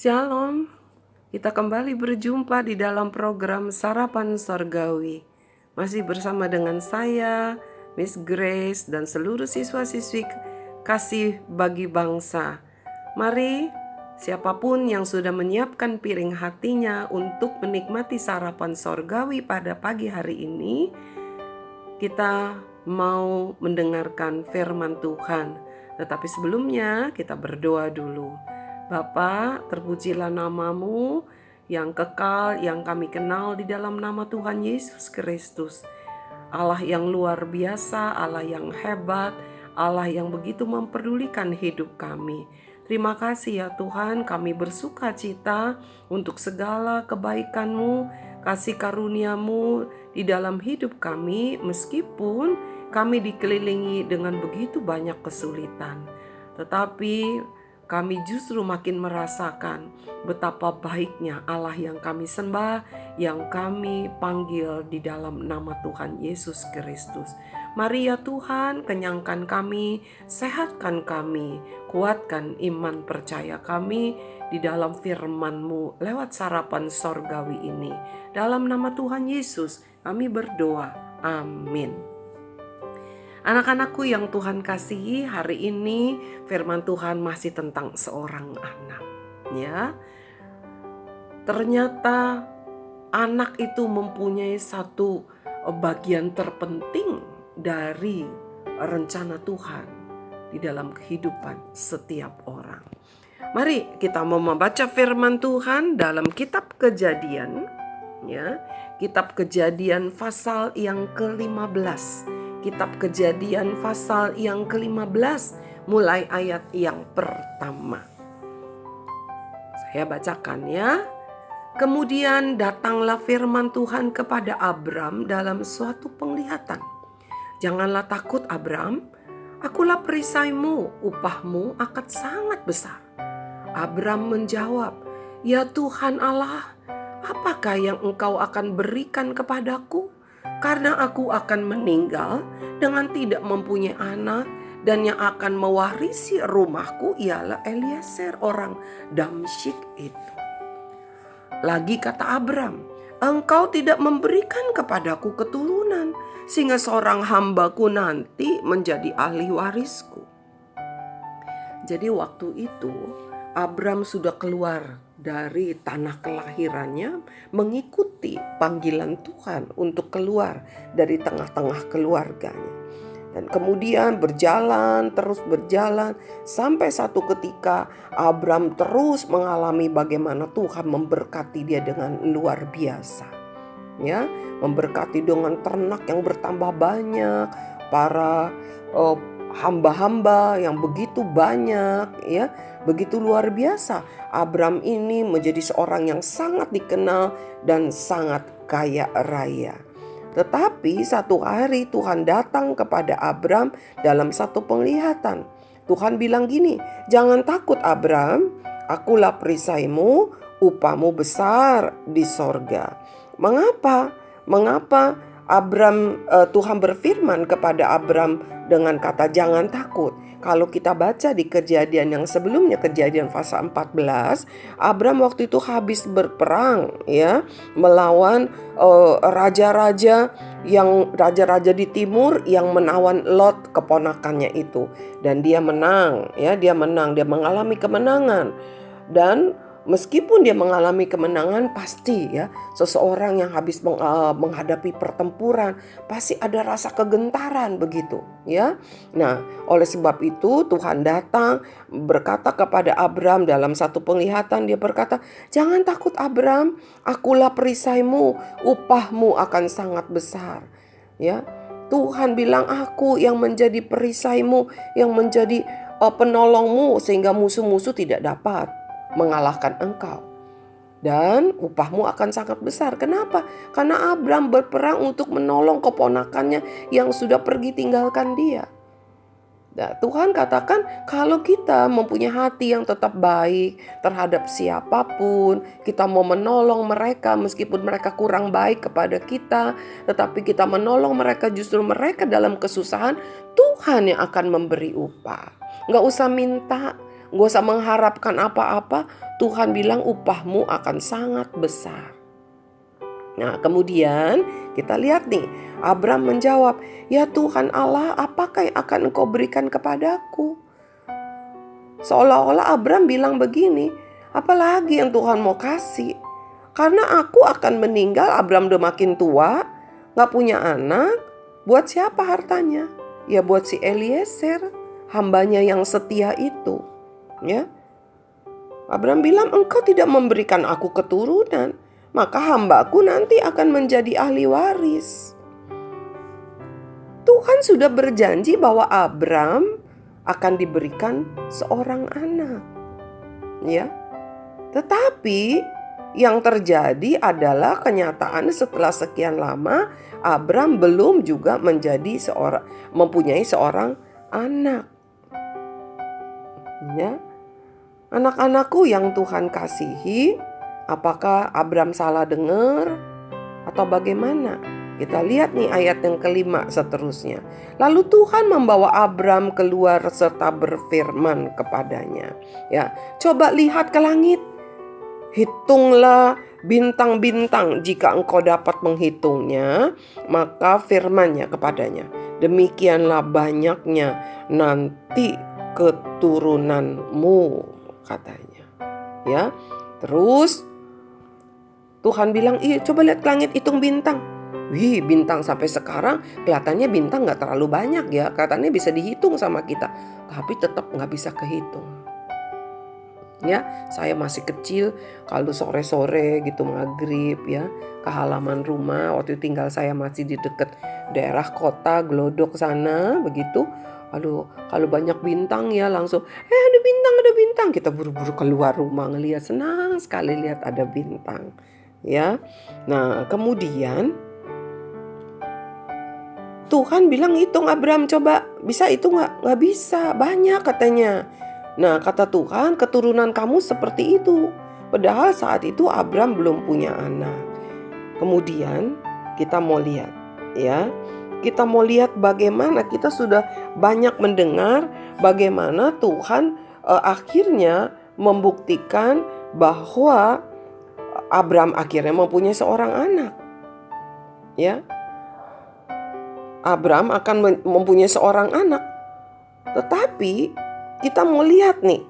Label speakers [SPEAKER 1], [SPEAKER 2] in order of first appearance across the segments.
[SPEAKER 1] Shalom, kita kembali berjumpa di dalam program Sarapan Sorgawi. Masih bersama dengan saya, Miss Grace, dan seluruh siswa-siswi Kasih Bagi Bangsa. Mari, siapapun yang sudah menyiapkan piring hatinya untuk menikmati sarapan sorgawi pada pagi hari ini, kita mau mendengarkan firman Tuhan. Tetapi sebelumnya kita berdoa dulu. Bapa, terpujilah namamu yang kekal, yang kami kenal di dalam nama Tuhan Yesus Kristus. Allah yang luar biasa, Allah yang hebat, Allah yang begitu memperdulikan hidup kami. Terima kasih ya Tuhan, kami bersuka cita untuk segala kebaikan-Mu, kasih karunia-Mu di dalam hidup kami, meskipun kami dikelilingi dengan begitu banyak kesulitan. Tetapi kami justru makin merasakan betapa baiknya Allah yang kami sembah, yang kami panggil di dalam nama Tuhan Yesus Kristus. Mari ya Tuhan, kenyangkan kami, sehatkan kami, kuatkan iman percaya kami di dalam firman-Mu lewat sarapan sorgawi ini. Dalam nama Tuhan Yesus kami berdoa. Amin. Anak-anakku yang Tuhan kasihi, hari ini firman Tuhan masih tentang seorang anak. Ya, ternyata anak itu mempunyai satu bagian terpenting dari rencana Tuhan di dalam kehidupan setiap orang. Mari kita mau membaca firman Tuhan dalam kitab Kejadian, ya, kitab Kejadian pasal yang ke-15. Kitab Kejadian pasal yang ke-15 mulai ayat yang pertama. Saya bacakan ya. Kemudian datanglah firman Tuhan kepada Abram dalam suatu penglihatan. Janganlah takut Abram, akulah perisaimu, upahmu akan sangat besar. Abram menjawab, ya Tuhan Allah, apakah yang engkau akan berikan kepadaku? Karena aku akan meninggal dengan tidak mempunyai anak, dan yang akan mewarisi rumahku ialah Eliezer orang Damsyik itu. Lagi kata Abram, engkau tidak memberikan kepadaku keturunan, sehingga seorang hambaku nanti menjadi ahli warisku. Jadi waktu itu Abram sudah keluar dari tanah kelahirannya, mengikuti panggilan Tuhan untuk keluar dari tengah-tengah keluarganya. Dan kemudian terus berjalan sampai satu ketika Abram terus mengalami bagaimana Tuhan memberkati dia dengan luar biasa. Ya, memberkati dengan ternak yang bertambah banyak, para hamba-hamba yang begitu banyak, ya, begitu luar biasa. Abram ini menjadi seorang yang sangat dikenal dan sangat kaya raya. Tetapi satu hari Tuhan datang kepada Abram dalam satu penglihatan. Tuhan bilang gini, jangan takut Abram, akulah perisaimu, upahmu besar di sorga. Mengapa Tuhan berfirman kepada Abram dengan kata jangan takut? Kalau kita baca di Kejadian yang sebelumnya, Kejadian pasal 14, Abram waktu itu habis berperang, ya, melawan raja-raja di timur yang menawan Lot, keponakannya itu, dan dia menang, ya, dia mengalami kemenangan. Dan meskipun dia mengalami kemenangan, pasti ya seseorang yang habis menghadapi pertempuran pasti ada rasa kegentaran begitu ya. Nah, oleh sebab itu Tuhan datang berkata kepada Abram dalam satu penglihatan. Dia berkata, jangan takut Abram, akulah perisaimu, upahmu akan sangat besar. Ya, Tuhan bilang aku yang menjadi perisaimu, yang menjadi penolongmu, sehingga musuh-musuh tidak dapat mengalahkan engkau. Dan upahmu akan sangat besar. Kenapa? Karena Abram berperang untuk menolong keponakannya yang sudah pergi tinggalkan dia. Nah, Tuhan katakan kalau kita mempunyai hati yang tetap baik terhadap siapapun, kita mau menolong mereka meskipun mereka kurang baik kepada kita, tetapi kita menolong mereka, justru mereka dalam kesusahan, Tuhan yang akan memberi upah. Gak usah minta, Nggak usah mengharapkan apa-apa. Tuhan bilang upahmu akan sangat besar. Nah, kemudian kita lihat nih, Abram menjawab, "Ya Tuhan Allah, apakah yang akan Engkau berikan kepadaku?" Seolah-olah Abram bilang begini, apalagi yang Tuhan mau kasih? Karena aku akan meninggal, Abram udah makin tua, gak punya anak. Buat siapa hartanya? Ya buat si Eliezer, hambanya yang setia itu. Ya, Abram bilang, engkau tidak memberikan aku keturunan, maka hambaku nanti akan menjadi ahli waris. Tuhan sudah berjanji bahwa Abram akan diberikan seorang anak. Ya, tetapi yang terjadi adalah kenyataan setelah sekian lama Abram belum juga mempunyai seorang anak. Ya. Anak-anakku yang Tuhan kasihi, apakah Abram salah dengar atau bagaimana? Kita lihat nih ayat yang kelima seterusnya. Lalu Tuhan membawa Abram keluar serta berfirman kepadanya. Ya, coba lihat ke langit. Hitunglah bintang-bintang, jika engkau dapat menghitungnya, maka firman-Nya kepadanya, demikianlah banyaknya nanti keturunanmu, katanya. Ya, terus Tuhan bilang, coba lihat ke langit, hitung bintang. Wih, bintang sampai sekarang kelihatannya bintang gak terlalu banyak ya, katanya bisa dihitung sama kita, tapi tetap gak bisa kehitung. Ya, saya masih kecil, kalau sore-sore gitu maghrib ya, ke halaman rumah, waktu tinggal saya masih di dekat daerah kota, Glodok sana begitu. Aduh, kalau banyak bintang ya langsung, ada bintang. Kita buru-buru keluar rumah ngelihat, senang sekali lihat ada bintang. Ya, nah kemudian Tuhan bilang hitung, Abram coba bisa hitung nggak? Nggak bisa, banyak katanya. Nah kata Tuhan, keturunan kamu seperti itu. Padahal saat itu Abram belum punya anak. Kemudian kita mau lihat ya. Kita mau lihat bagaimana kita sudah banyak mendengar bagaimana Tuhan akhirnya membuktikan bahwa Abram akhirnya mempunyai seorang anak. Ya. Abram akan mempunyai seorang anak. Tetapi kita mau lihat nih,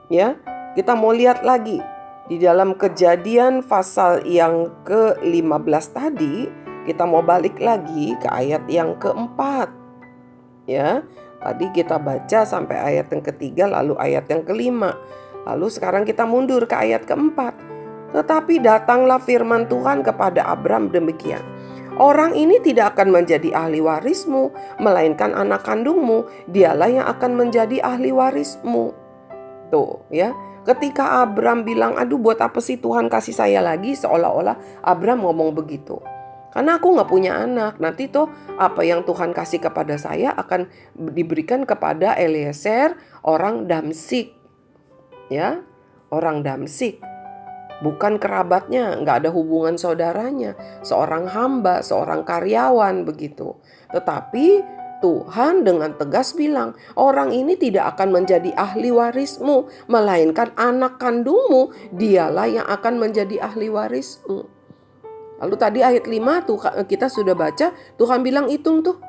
[SPEAKER 1] ya, kita mau lihat lagi di dalam Kejadian pasal yang ke-15 tadi, kita mau balik lagi ke ayat yang keempat, ya. Tadi kita baca sampai ayat yang ketiga, lalu ayat yang kelima, lalu sekarang kita mundur ke ayat keempat. Tetapi datanglah firman Tuhan kepada Abram demikian. Orang ini tidak akan menjadi ahli warismu, melainkan anak kandungmu, dialah yang akan menjadi ahli warismu. Tuh ya, ketika Abram bilang, aduh buat apa sih Tuhan kasih saya lagi, seolah-olah Abram ngomong begitu. Karena aku gak punya anak, nanti tuh apa yang Tuhan kasih kepada saya akan diberikan kepada Eliezer, orang Damsik. Ya, orang Damsik. Bukan kerabatnya, gak ada hubungan saudaranya, seorang hamba, seorang karyawan begitu. Tetapi Tuhan dengan tegas bilang, orang ini tidak akan menjadi ahli warismu, melainkan anak kandungmu, dialah yang akan menjadi ahli warismu. Lalu tadi ayat 5 tuh kita sudah baca, Tuhan bilang hitung tuh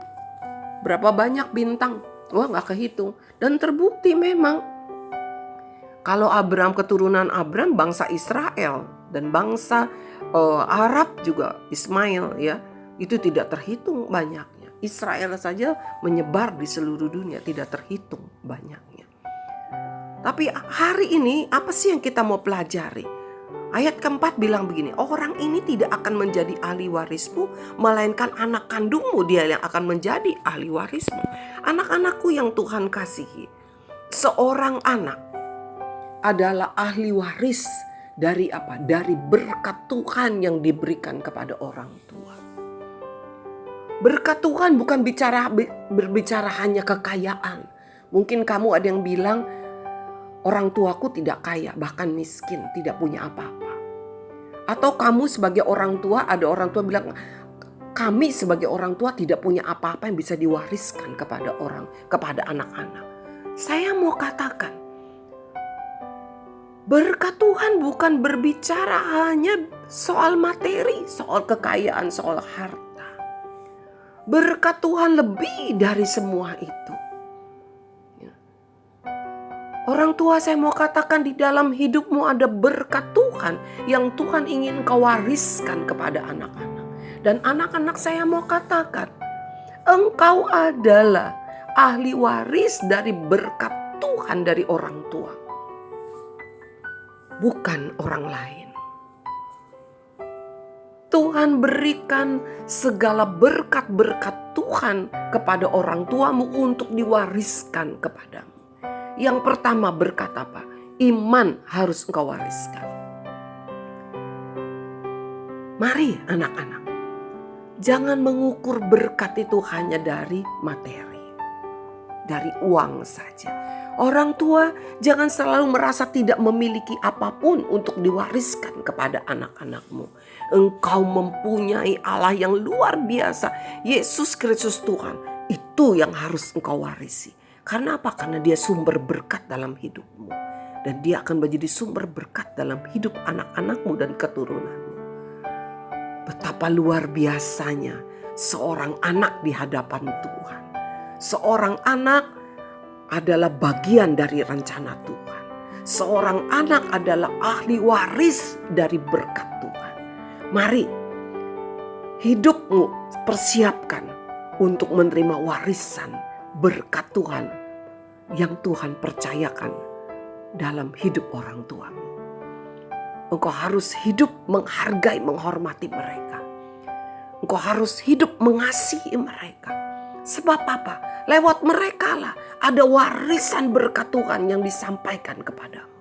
[SPEAKER 1] berapa banyak bintang. Wah gak kehitung, dan terbukti memang. Kalau Abram, keturunan Abram bangsa Israel dan bangsa Arab juga Ismail ya, itu tidak terhitung banyaknya. Israel saja menyebar di seluruh dunia, tidak terhitung banyaknya. Tapi hari ini apa sih yang kita mau pelajari? Ayat keempat bilang begini, orang ini tidak akan menjadi ahli warismu, melainkan anak kandungmu dia yang akan menjadi ahli warismu. Anak-anakku yang Tuhan kasihi, seorang anak adalah ahli waris dari apa? Dari berkat Tuhan yang diberikan kepada orang tua. Berkat Tuhan bukan berbicara hanya kekayaan. Mungkin kamu ada yang bilang, orang tuaku tidak kaya, bahkan miskin, tidak punya apa-apa. Atau kamu sebagai orang tua, ada orang tua bilang, kami sebagai orang tua tidak punya apa-apa yang bisa diwariskan kepada anak-anak. Saya mau katakan, Berkat Tuhan bukan berbicara hanya soal materi, soal kekayaan, soal harta. Berkat Tuhan lebih dari semua itu. Orang tua, saya mau katakan di dalam hidupmu ada berkat Tuhan yang Tuhan ingin kau wariskan kepada anak-anak. Dan anak-anak, saya mau katakan, engkau adalah ahli waris dari berkat Tuhan dari orang tua. Bukan orang lain. Tuhan berikan segala berkat-berkat Tuhan kepada orang tuamu untuk diwariskan kepadamu. Yang pertama berkat apa? Iman harus engkau wariskan. Mari anak-anak, jangan mengukur berkat itu hanya dari materi, dari uang saja. Orang tua jangan selalu merasa tidak memiliki apapun untuk diwariskan kepada anak-anakmu. Engkau mempunyai Allah yang luar biasa, Yesus Kristus Tuhan. Itu yang harus engkau warisi. Karena apa? Karena dia sumber berkat dalam hidupmu. Dan dia akan menjadi sumber berkat dalam hidup anak-anakmu dan keturunanmu. Betapa luar biasanya seorang anak di hadapan Tuhan. Seorang anak adalah bagian dari rencana Tuhan. Seorang anak adalah ahli waris dari berkat Tuhan. Mari hidupmu persiapkan untuk menerima warisan berkat Tuhan yang Tuhan percayakan dalam hidup orang tuamu. Engkau harus hidup menghargai, menghormati mereka. Engkau harus hidup mengasihi mereka. Sebab apa? Lewat mereka lah ada warisan berkat Tuhan yang disampaikan kepadamu.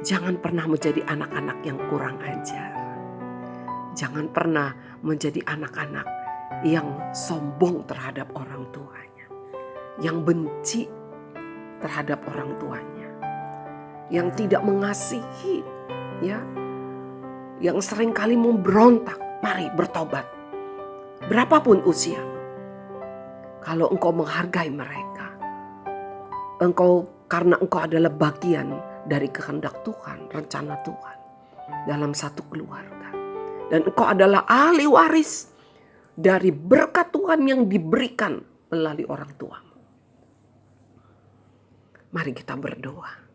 [SPEAKER 1] Jangan pernah menjadi anak-anak yang kurang ajar. Jangan pernah menjadi anak-anak yang sombong terhadap orang tuanya. Yang benci terhadap orang tuanya. Yang tidak mengasihi, ya. Yang seringkali memberontak. Mari bertobat. Berapapun usia. Kalau engkau menghargai mereka, karena engkau adalah bagian dari kehendak Tuhan, rencana Tuhan dalam satu keluarga. Dan engkau adalah ahli waris dari berkat Tuhan yang diberikan melalui orang tuamu. Mari kita berdoa.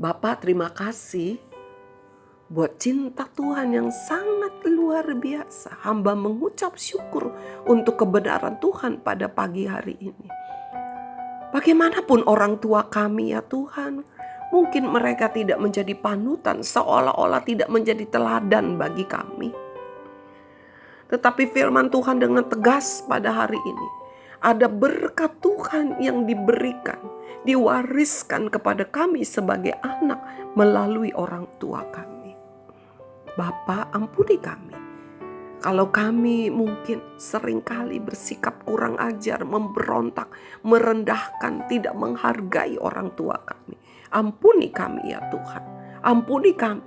[SPEAKER 1] Bapak, terima kasih buat cinta Tuhan yang sangat luar biasa. Hamba mengucap syukur untuk kebenaran Tuhan pada pagi hari ini. Bagaimanapun orang tua kami ya Tuhan, mungkin mereka tidak menjadi panutan, seolah-olah tidak menjadi teladan bagi kami. Tetapi firman Tuhan dengan tegas pada hari ini, ada berkat Tuhan yang diberikan, diwariskan kepada kami sebagai anak melalui orang tua kami. Bapa, ampuni kami kalau kami mungkin seringkali bersikap kurang ajar, memberontak, merendahkan, tidak menghargai orang tua kami. Ampuni kami ya Tuhan, ampuni kami.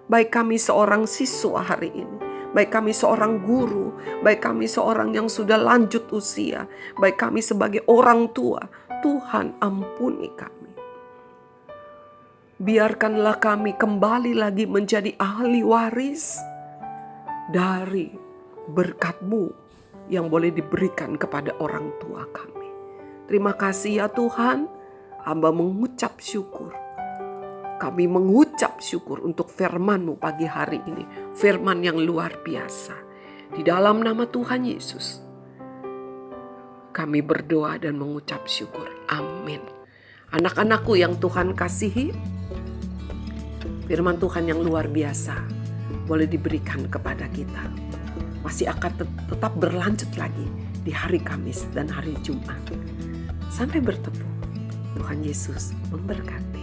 [SPEAKER 1] Baik kami seorang siswa hari ini, baik kami seorang guru, baik kami seorang yang sudah lanjut usia, baik kami sebagai orang tua, Tuhan ampuni kami. Biarkanlah kami kembali lagi menjadi ahli waris dari berkat-Mu yang boleh diberikan kepada orang tua kami. Terima kasih ya Tuhan, hamba mengucap syukur. Kami mengucap syukur untuk firman-Mu pagi hari ini. Firman yang luar biasa. Di dalam nama Tuhan Yesus, kami berdoa dan mengucap syukur. Amin. Anak-anakku yang Tuhan kasihi, firman Tuhan yang luar biasa boleh diberikan kepada kita. Masih akan tetap berlanjut lagi di hari Kamis dan hari Jumat. Sampai bertemu. Tuhan Yesus memberkati.